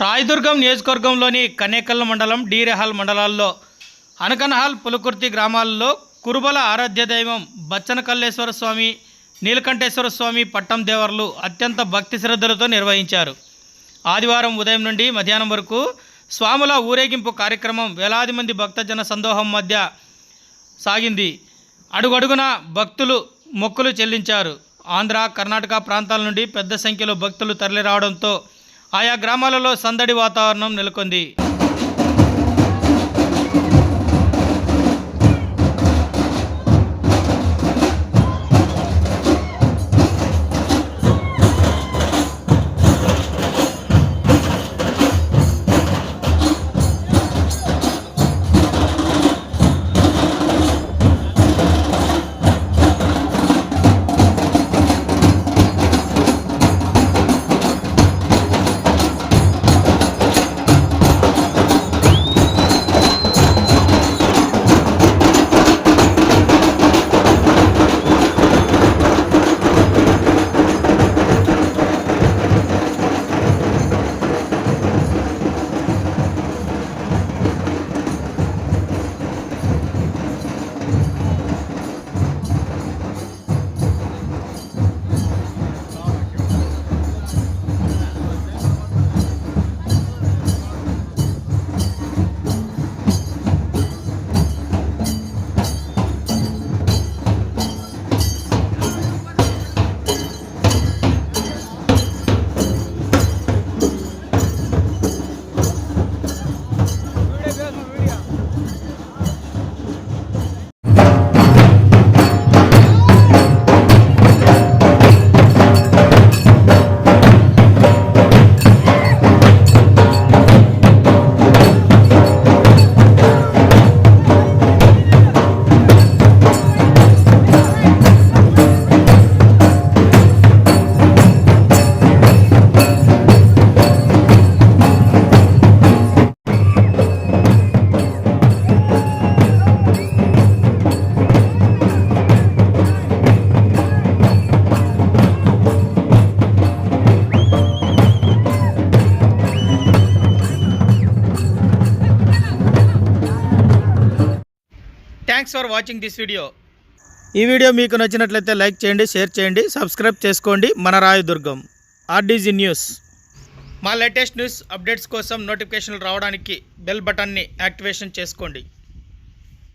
రాయదుర్గం నియోజకవర్గంలోని కనేకల్ మండలం డీరెహాల్ మండలాల్లో అనకనహాల్ పులుకుర్తి గ్రామాల్లో కురుబల ఆరాధ్య దైవం బచ్చనకల్లేశ్వర స్వామి నీలకంఠేశ్వర స్వామి పట్టం దేవర్లు అత్యంత భక్తి శ్రద్ధలతో నిర్వహించారు. ఆదివారం ఉదయం నుండి మధ్యాహ్నం వరకు స్వాముల ఊరేగింపు కార్యక్రమం వేలాది మంది భక్తజన సందోహం మధ్య సాగింది. అడుగడుగున భక్తులు మొక్కులు చెల్లించారు. ఆంధ్ర, కర్ణాటక ప్రాంతాల నుండి పెద్ద సంఖ్యలో భక్తులు తరలిరావడంతో ఆయా గ్రామాలలో సందడి వాతావరణం నెలకొంది. Thanks for watching this video. ఈ వీడియో మీకు నచ్చినట్లయితే లైక్ చేయండి, షేర్ చేయండి, సబ్స్క్రైబ్ చేసుకోండి. మన రాయదుర్గం ఆర్డీజీ న్యూస్. మా లేటెస్ట్ న్యూస్ అప్డేట్స్ కోసం నోటిఫికేషన్లు రావడానికి బెల్ బటన్ని యాక్టివేషన్ చేసుకోండి.